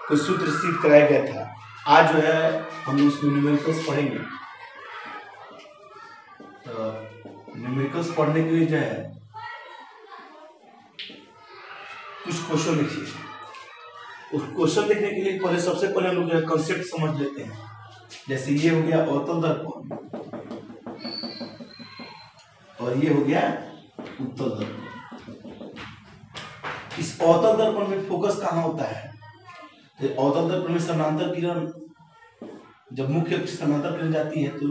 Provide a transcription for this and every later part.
कुछ सूत्र सिद्ध कराया गया था। आज जो है हम उसमें न्यूमेरिकल्स पढ़ेंगे। तो न्यूमेरिकल्स पढ़ने के लिए जो है कुछ क्वेश्चन लिखिए। उस क्वेश्चन लिखने के लिए पहले सबसे पहले हम लोग जो है कंसेप्ट समझ लेते हैं। जैसे ये हो गया अवतल दर्पण और ये हो गया उत्तल दर्पण। इस अवतल दर्पण में फोकस कहाँ होता है? तो अवतल दर्पण में समानांतर किरण, जब मुख्य अक्ष समानांतर किरण जाती है तो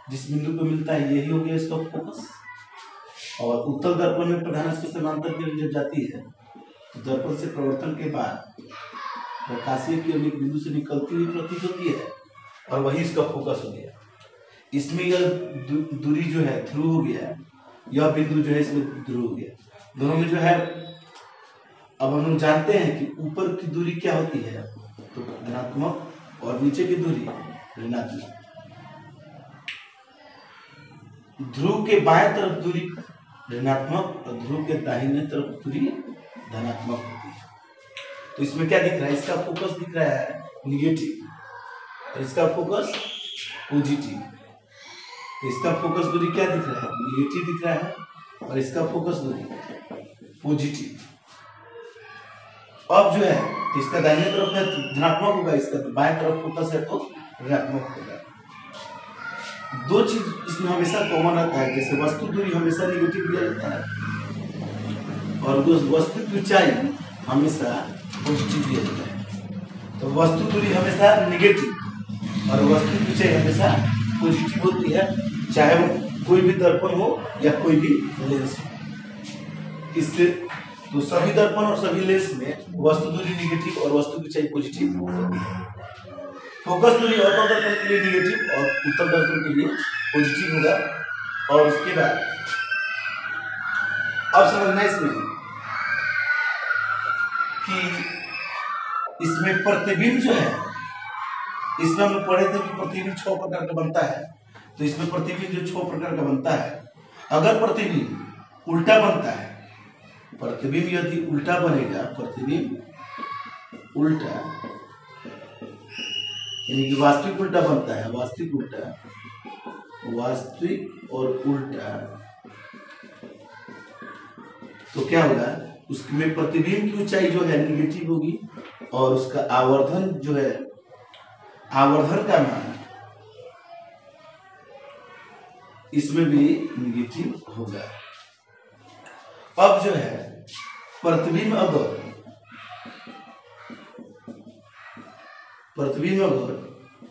जिस बिंदु पे मिलता है यही हो गया इसका फोकस। और उत्तल दर्पण में प्रधान अक्ष समानांतर किरण जब जाती है तो दर्पण से प्रवर्तन के बाद प्रकाशीय किरण एक बिंदु से निकलती हुई प्रतीत होती है और वही इसका फोकस हो गया। इसमें यह दूरी जो है ध्रुव हो गया, यह बिंदु जो है इसमें ध्रुव हो गया। दोनों में जो है अब हम लोग जानते हैं कि ऊपर की दूरी क्या होती है, तो धनात्मक और नीचे की दूरी ऋणात्मक। ध्रुव के बाएं तरफ दूरी ऋणात्मक और ध्रुव के दाहिने तरफ दूरी धनात्मक होती है। तो इसमें क्या दिख रहा है? इसका फोकस दिख रहा है निगेटिव और इसका फोकस पॉजिटिव। इसका फोकस दूरी क्या दिख रहा है? निगेटिव दिख रहा है और इसका फोकस दूरी पॉजिटिव। अब जो है इसका दाहिने तरफ है तो धनात्मक होगा, इसका तो बाएं तरफ फोकस है तो ऋणात्मक होगा। दो चीज इसमें हमेशा कॉमन रहता है, जैसे वस्तु दूरी हमेशा निगेटिव दिया जाता है और वस्तु की ऊंचाई हमेशा पॉजिटिव दिया जाता है। तो वस्तु दूरी हमेशा निगेटिव और वस्तु की ऊंचाई हमेशा पॉजिटिव होती है, चाहे वो कोई भी दर्पण हो या कोई भी लेंस हो। इससे तो सभी दर्पण और सभी लेंस में वस्तु दूरी निगेटिव और वस्तु की ऊंचाई पॉजिटिव होती है। फोकस दूरी अवतल दर्पण के लिए निगेटिव और उत्तल दर्पण के लिए पॉजिटिव होगा। और उसके बाद अब समझना इसमें कि इसमें प्रतिबिंब जो है, इसमें हम पढ़े थे कि प्रतिबिंब 6 प्रकार का बनता है। तो इसमें प्रतिबिंब जो 6 प्रकार का बनता है, अगर प्रतिबिंब उल्टा बनता है, प्रतिबिंब यदि उल्टा बनेगा, प्रतिबिंब उल्टा यानी कि वास्तविक उल्टा बनता है, वास्तविक उल्टा, वास्तविक और उल्टा, तो क्या होगा? उसमें प्रतिबिंब की ऊंचाई जो है निगेटिव होगी और उसका आवर्धन जो है, आवर्धन का मान इसमें भी निगेटिव होगा। अब जो है प्रतिबिंब अगर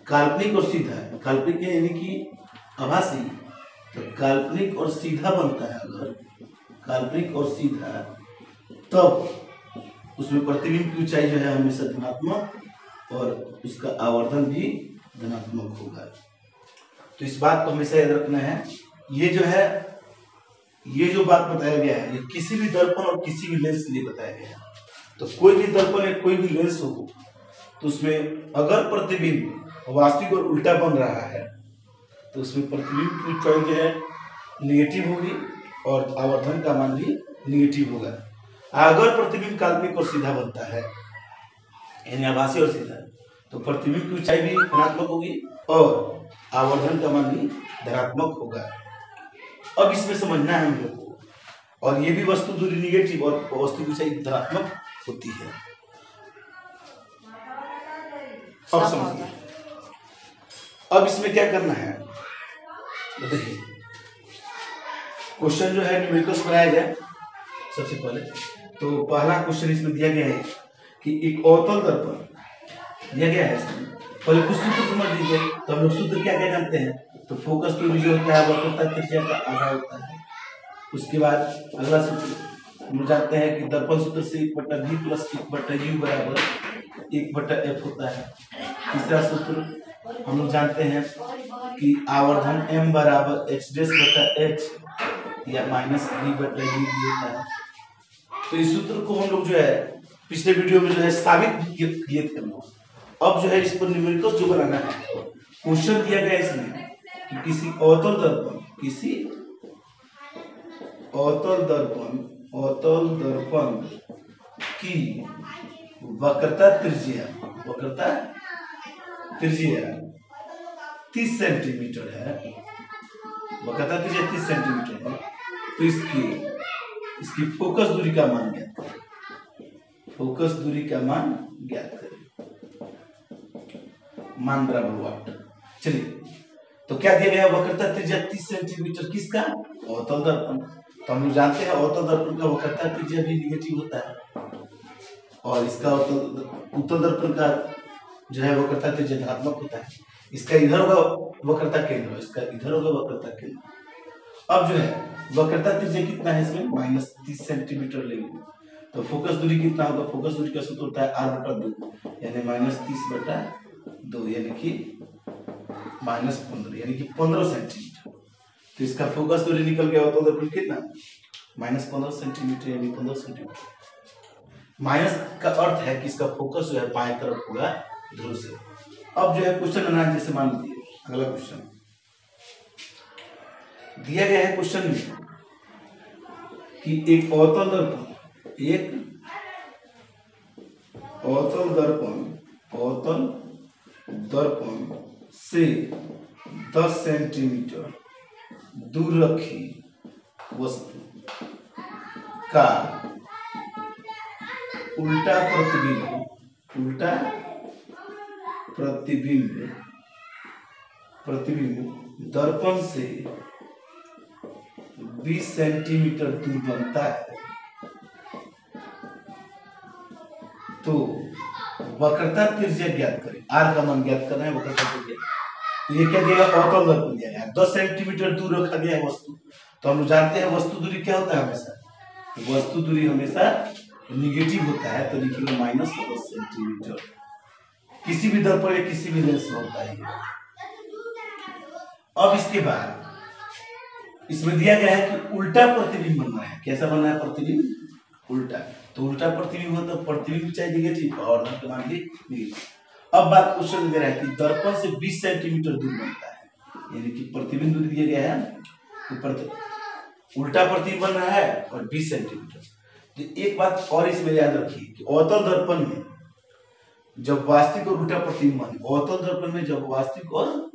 काल्पनिक और सीधा, काल्पनिक यानी कि आभासी, तो काल्पनिक और सीधा बनता है, अगर काल्पनिक और सीधा, तब उसमें प्रतिबिंब की ऊंचाई जो है हमेशा धनात्मक और उसका आवर्धन भी धनात्मक होगा। तो इस बात को हमेशा याद रखना है। ये जो है, ये जो बात बताया गया है, ये किसी भी दर्पण और किसी भी लेंस के लिए बताया गया है। तो कोई भी दर्पण या कोई भी लेंस हो तो उसमें अगर प्रतिबिंब वास्तविक और उल्टा बन रहा है तो उसमें प्रतिबिंब की ऊंचाई जो है निगेटिव होगी और आवर्धन का मान भी निगेटिव होगा। अगर प्रतिबिंब काल्पनिक और सीधा बनता है, यानी आभासी और सीधा, तो प्रतिबिंब की ऊंचाई भी धनात्मक होगी और आवर्धन का मान भी धनात्मक होगा। अब इसमें समझना है हम लोग को, और ये भी वस्तु दूरी निगेटिव और वस्तु की ऊंचाई धनात्मक होती है। अब समझिए, अब इसमें क्या करना है देखिए। क्वेश्चन जो है न्यूमेरिकल्स बनाया गया सबसे पहले। तो पहला क्वेश्चन इसमें दिया गया है कि एक अवतल दर्पण दिया गया है। इसमें पहले कुछ सूत्र समझ लीजिए। तो हम लोग सूत्र क्या क्या जानते हैं? तो फोकस दूरी जो होता है वक्रता त्रिज्या का आधा होता है। उसके बाद अगला सूत्र हम जानते हैं कि दर्पण सूत्र से 1/v + 1/u = 1/f होता है। तीसरा सूत्र हम लोग जानते हैं कि आवर्धन m = h' या -v/u होता है। तो इस सूत्र को हम लोग जो है पिछले वीडियो में जो है साबित किए थे। अब जो है इस पर न्यूमेरिकल्स जो बनाना है, क्वेश्चन दिया गया इसमें कि किसी अवतल दर्पण की वक्रता त्रिज्या वक्रता त्रिज्या 30 सेंटीमीटर है, वक्रता त्रिज्या 30 सेंटीमीटर है, तो इसकी फोकस दूरी का मान ज्ञात करें। फोकस दूरी का मान ज्ञात करें, मान बराबर वाट। चलिए, तो क्या दिया गया, वक्रता त्रिज्या 30 सेंटीमीटर किसका, अवतल दर्पण। तो हम लोग जानते हैं अवतल दर्पण का वक्रता त्रिज्या भी निगेटिव होता है, और इसका उत्तल दर्पण का जो है वक्रता त्रिज्या धनात्मक होता है। इसका इधर होगा वक्रता केंद्र, इसका इधर होगा वक्रता केंद्र। अब जो है वक्रता त्रिज्या कितना है इसमें, -30 सेंटीमीटर लेंगे, तो फोकस दूरी कितना होगा, फोकस दूरी का सूत्र होता है r/2, यानी -30/2, यानी कि -15, यानी कि 15 सेंटीमीटर। तो इसका फोकस दूरी निकल गया, तो दर्पण कितना, -15 सेंटीमीटर, यानी 15 सेंटीमीटर। माइनस का अर्थ है कि इसका फोकस जो है बाएं तरफ होगा ध्रुव से। अब जो है क्वेश्चन बना है, जैसे मान लीजिए अगला क्वेश्चन दिया गया है क्वेश्चन में कि एक अवतल दर्पण से 10 सेंटीमीटर दूर रखी वस्तु का उल्टा प्रतिबिंब दर्पण से 20 सेंटीमीटर दूर बनता है, तो वक्रता त्रिज्या ज्ञात करें। r का मान ज्ञात करना है, वक्रता त्रिज्या। तो ये क्या दिया, अवतल दर्पण दिया है, 10 सेंटीमीटर दूर रखा गया है वस्तु। तो हम लोग जानते हैं वस्तु दूरी क्या होता है, हमेशा वस्तु दूरी हमेशा निगेटिव होता है, तो लिखिएगा -10 सेंटीमीटर। किसी भी दर्पण या किसी भी लेंस में होता है। अब इसके बाद इसमें दिया गया है कि उल्टा प्रतिबिंब बनना है। कैसा बनना है प्रतिबिंब, उल्टा। तो उल्टा प्रतिबिंब हो तो प्रतिबिंब चाहे निगेटिव और धन का मान भी निगेटिव। अब बात क्वेश्चन दे रहा है कि दर्पण से 20 सेंटीमीटर दूर बनता है, यानी कि प्रतिबिंब दूरी दिया गया है, उल्टा प्रतिबिंब बन रहा है और 20 सेंटीमीटर। तो एक बात और इसमें याद रखिए कि अवतल दर्पण में जब वास्तविक और उल्टा प्रतिबिंब बने, अवतल दर्पण में जब वास्तविक और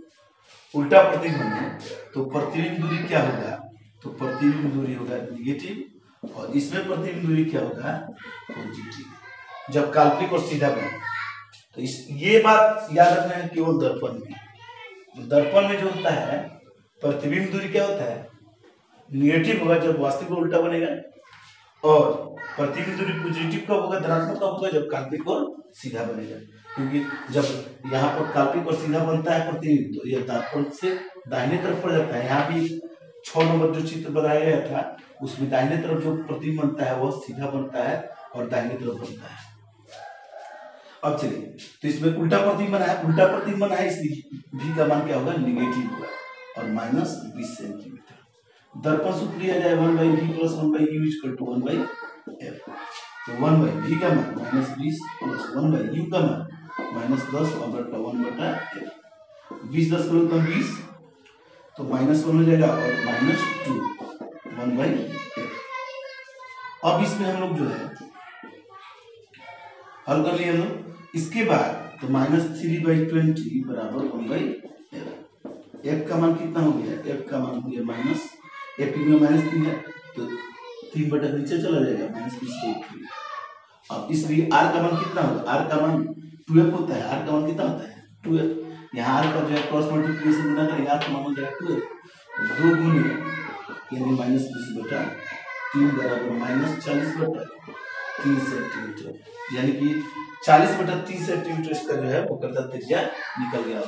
उल्टा प्रतिबिंब बने, तो प्रतिबिंब दूरी क्या होगा, तो प्रतिबिंब दूरी होगा निगेटिव, और इसमें प्रतिबिंब दूरी क्या होगा, पॉजिटिव, जब काल्पनिक और सीधा बने। तो ये बात याद रखना है केवल दर्पण में। दर्पण में जो होता है प्रतिबिंब दूरी क्या होता है, निगेटिव होगा जब वास्तविक और उल्टा बनेगा, और प्रतिबिंब दूरी पॉजिटिव कब होगा, धनात्मक कब होगा, जब काल्पनिक और सीधा बनेगा। क्योंकि जब यहाँ पर काल्पनिक और सीधा बनता है प्रतिबिंब, तो यह दर्पण से दाहिने तरफ पड़ जाता है। यहाँ भी 6 नंबर जो चित्र बनाया गया था, उसमें दाहिने तरफ जो प्रतिबिंब बनता है वह सीधा बनता है और दाहिने तरफ बनता है। अब चलिए, तो इसमें उल्टा प्रतिबिंब बना है, उल्टा प्रतिबिंब बना है, इसलिए v का मान क्या होगा, निगेटिव होगा, और -20 सेंटीमीटर। दर्पण सूत्र लिया जाए 1/v + 1/u = 1/f। तो 1/v का मान -20 + 1/u का मान -10 और बटा 1/f। 20 10 करो तो 20, तो -1 हो जाएगा, और -2 1/f। अब इसमें हम लोग जो है हल कर लिए हम लोग। इसके बाद तो -3/20 बराबर 1/f। f का मान कितना हो गया, f का मान हो गया f में -3 है, तो 3 बटा नीचे चला जाएगा, -20/3। अब इसलिए r का मान कितना होगा, r का मान 2f होता है। r का मान कितना होता है, 2f। यहाँ r का जो है क्रॉस मल्टीप्लिकेशन गुना करेंगे, r का मान हो जाएगा 2f, 2 गुने यानी -20/3 बराबर -40/3 सेंटीमीटर, यानी कि 40/3 सेंटीमीटर इसका जो है वक्रता त्रिज्या निकल गया।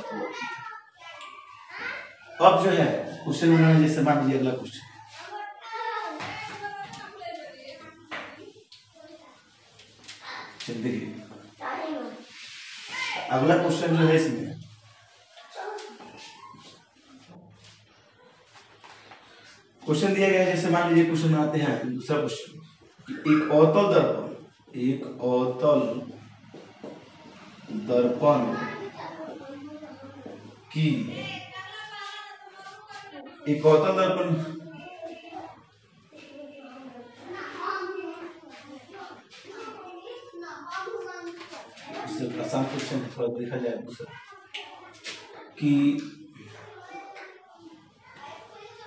अब जो है क्वेश्चन बनाना, जैसे मान लीजिए अगला क्वेश्चन, देखिए अगला क्वेश्चन जो है, इसमें क्वेश्चन दिया गया है, जैसे मान लीजिए क्वेश्चन बनाते हैं दूसरा क्वेश्चन, एक अवतल दर्पण की एक अवतल दर्पण आसान क्वेश्चन थोड़ा देखा जाए दूसरा कि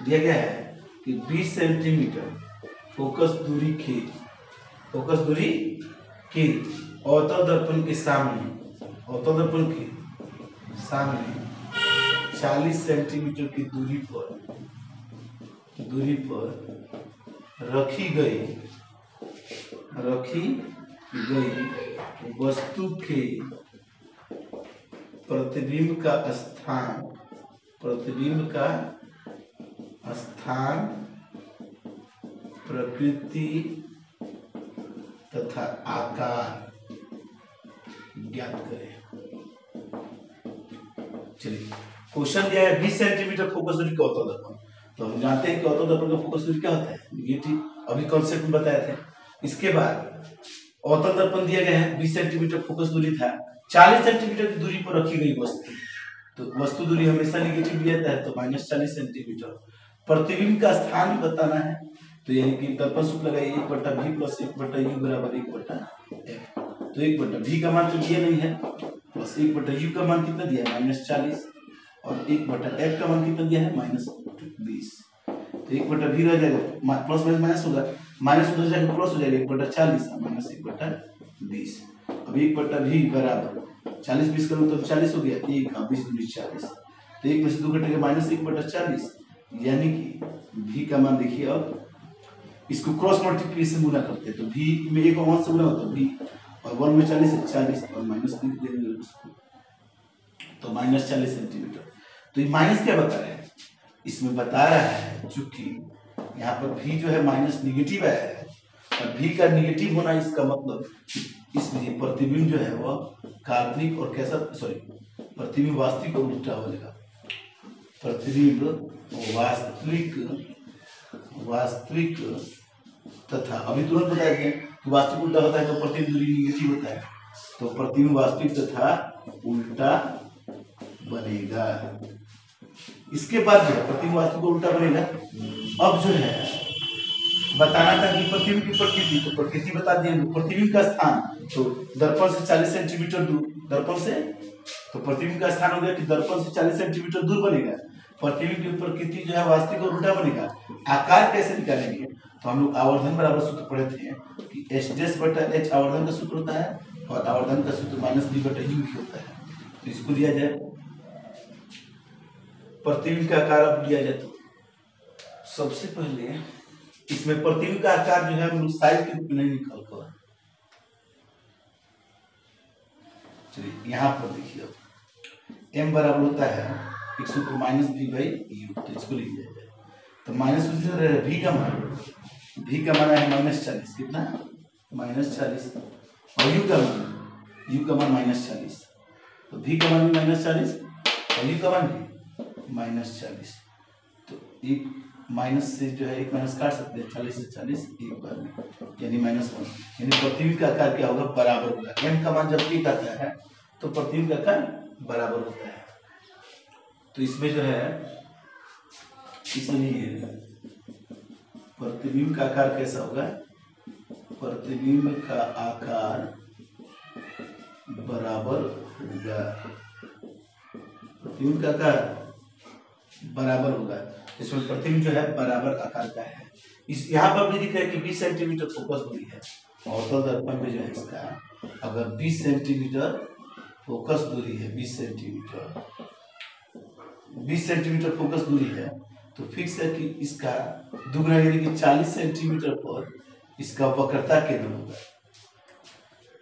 दिया गया है कि 20 सेंटीमीटर फोकस दूरी के अवतल दर्पण के सामने 40 सेंटीमीटर की दूरी पर रखी गई वस्तु के प्रतिबिंब का स्थान प्रकृति तथा आकार ज्ञात करें। चलिए क्वेश्चन दिया है 20 सेंटीमीटर फोकस दूरी का अवतल दर्पण। तो हम जानते हैं कि अवतल दर्पण का फोकस दूरी क्या होता है, निगेटिव, अभी कॉन्सेप्ट में बताए थे। इसके बाद अवतल दर्पण दिया गया है 20 सेंटीमीटर फोकस दूरी था, 40 सेंटीमीटर की दूरी पर रखी गई वस्तु, तो वस्तु दूरी हमेशा निगेटिव लिया जाता है, तो -40 सेंटीमीटर। प्रतिबिंब का स्थान भी बताना है, तो यानी कि दर्पण सूत्र लगाइए 1/v + 1/u बराबर 1/f। तो 1/v का मान तो दिया नहीं है, प्लस 1/u का मान कितना दिया है -40, और 1/f का मान कितना दिया है -20। तो 1/v रह जाएगा, प्लस माइनस होगा, माइनस उधर जाएगा प्लस हो जाएगा 1/40 माइनस 1/20। अब 1/v बराबर 40 20 करूँ तो 40 हो गया, 1 20 दूनी 40, तो 1 में से 2 घटेगा -1/40, यानी कि v का मान देखिए। अब इसको क्रॉस मल्टीप्लिकेशन गुना करते हैं, तो v में 1 और 1 से गुना होता है, v और 1 में 40 है 40 और माइनस लिख देंगे उसको, तो -40 सेंटीमीटर। तो ये माइनस क्या बता रहा है, इसमें बता रहा है चूंकि यहाँ पर v जो है माइनस निगेटिव आया है, और v का निगेटिव होना इसका मतलब इसलिए प्रतिबिंब जो है वह काल्पनिक और कैसा, सॉरी प्रतिबिंब वास्तविक और उल्टा हो जाएगा। प्रतिबिंब वास्तविक तथा, अभी तुरंत बताया गया कि वास्तविक उल्टा होता है तो प्रतिबिंब दूरी निगेटिव होता है, तो प्रतिबिंब वास्तविक तथा उल्टा बनेगा। इसके बाद जो है प्रतिबिंब वास्तविक उल्टा बनेगा। अब जो है बताना था कि प्रतिबिंब की प्रकृति, तो प्रकृति बता दिए। प्रतिबिंब का स्थान, तो दर्पण से 40 सेंटीमीटर दूर, दर्पण से, तो प्रतिबिंब का स्थान हो गया कि दर्पण से 40 सेंटीमीटर दूर बनेगा। प्रतिबिंब की प्रकृति जो है वास्तविक और उल्टा बनेगा। आकार कैसे निकालेंगे, तो हम लोग आवर्धन बराबर सूत्र पढ़े थे कि h' आवर्धन का सूत्र होता है, और आवर्धन का सूत्र -b/u होता है। तो इसको लिया जाए, प्रतिबिंब का आकार अब लिया जाए, तो सबसे पहले इसमें प्रतिबिंब का आकार जो है हम लोग साइज के रूप में नहीं निकाल कर, चलिए यहाँ पर देखिए m बराबर होता है एक सूत्र -b/u, तो इसको लिख दिया जाए। तो माइनस v का मान है -40, कितना -40, और u का मान -40, तो v का मान भी -40 और u का मान भी -40। तो एक माइनस से जो है एक माइनस काट सकते हैं, 40 से 40 एक बार में, यानी -1, यानी प्रतिबिंब का आकार क्या होगा, बराबर होगा। m का मान जब एक आता है तो प्रतिबिंब का आकार बराबर होता है। तो इसमें जो है, इसलिए प्रतिबिंब का आकार कैसा होगा, प्रतिबिंब का आकार बराबर होगा, प्रतिबिंब का आकार बराबर होगा। इसमें प्रतिबिंब जो है बराबर आकार का है। इस यहाँ पर भी दिख रहा है कि 20 सेंटीमीटर फोकस दूरी है, अवतल दर्पण में जो है इसका अगर 20 सेंटीमीटर फोकस दूरी है, 20 सेंटीमीटर फोकस दूरी है, तो फिक्स है कि इसका दुगना यानी कि 40 सेंटीमीटर पर इसका वक्रता केंद्र होगा।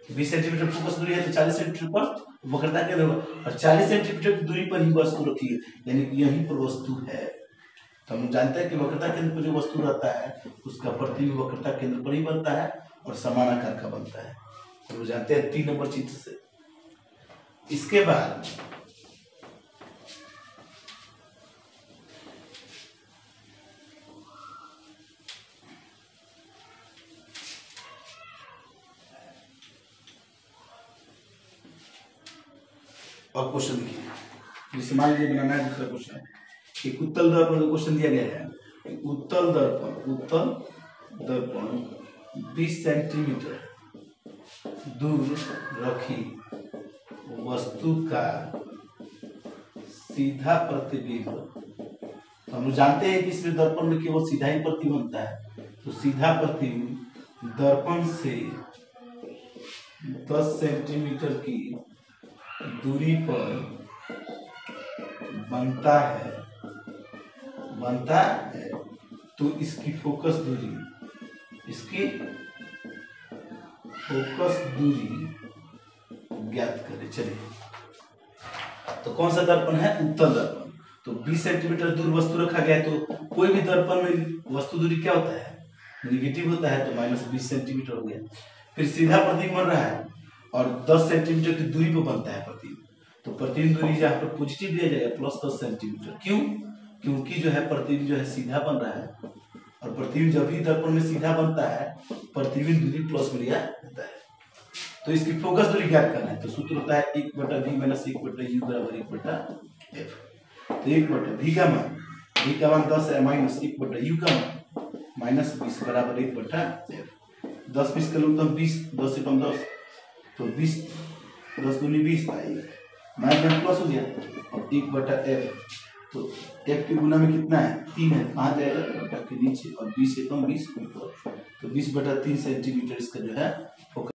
20 सेंटीमीटर फोकस दूरी है तो 40 सेंटीमीटर पर वक्रता केंद्र होगा, और 40 सेंटीमीटर की दूरी पर ही वस्तु रखी है, यानी कि यहीं पर वस्तु है। तो हम जानते हैं कि वक्रता केंद्र पर जो वस्तु रहता है उसका प्रतिबिंब वक्रता केंद्र पर ही बनता है और समान आकार का बनता है। हम तो जानते हैं 3 नंबर चित्र से। इसके बाद और क्वेश्चन देखिए, जैसे मान लीजिए बनाना है दूसरा क्वेश्चन, एक उत्तल दर्पण का क्वेश्चन दिया गया है। उत्तल दर्पण 20 सेंटीमीटर दूर रखी वस्तु का सीधा प्रतिबिंब, तो हम लोग जानते हैं कि इसमें दर्पण में केवल सीधा ही प्रतिबिंब बनता है, तो सीधा प्रतिबिंब दर्पण से 10 सेंटीमीटर की दूरी पर बनता है, तो इसकी फोकस दूरी ज्ञात करें। चलिए, तो कौन सा दर्पण है? उत्तल दर्पण। तो 20 सेंटीमीटर दूर वस्तु रखा गया है, तो कोई भी दर्पण में वस्तु दूरी क्या होता है? निगेटिव होता है, तो -20 सेंटीमीटर हो गया। फिर सीधा प्रतिबिंब बन रहा है और 10 सेंटीमीटर की दूरी पर बनता है प्रतिबिंब, तो प्रतिबिंब दूरी जहाँ पर पॉजिटिव दिया जाएगा +10 सेंटीमीटर। क्यों? क्योंकि जो है प्रतिबिंब जो है सीधा बन रहा है, और प्रतिबिंब जब भी दर्पण में सीधा बनता है प्रतिबिंब दूरी प्लस में लिया जाता है। तो इसकी फोकस दूरी ज्ञात करना है, तो सूत्र होता है 1/v - 1/u = 1/f। तो 1/v का मान 10 है, माइनस 1/u का मान -20 = 1/f। 10 20 का लूँ तो 20, 10 से कम 10, तो 20, 10 दूनी 20 आएगा, माइनस प्लस हो गया, और 1/f। तो f के गुना में कितना है? 3 है, कहाँ जाएगा? बटा के नीचे, और 20 से कम 20 ऊपर, तो 20/3 सेंटीमीटर इसका जो है फोकस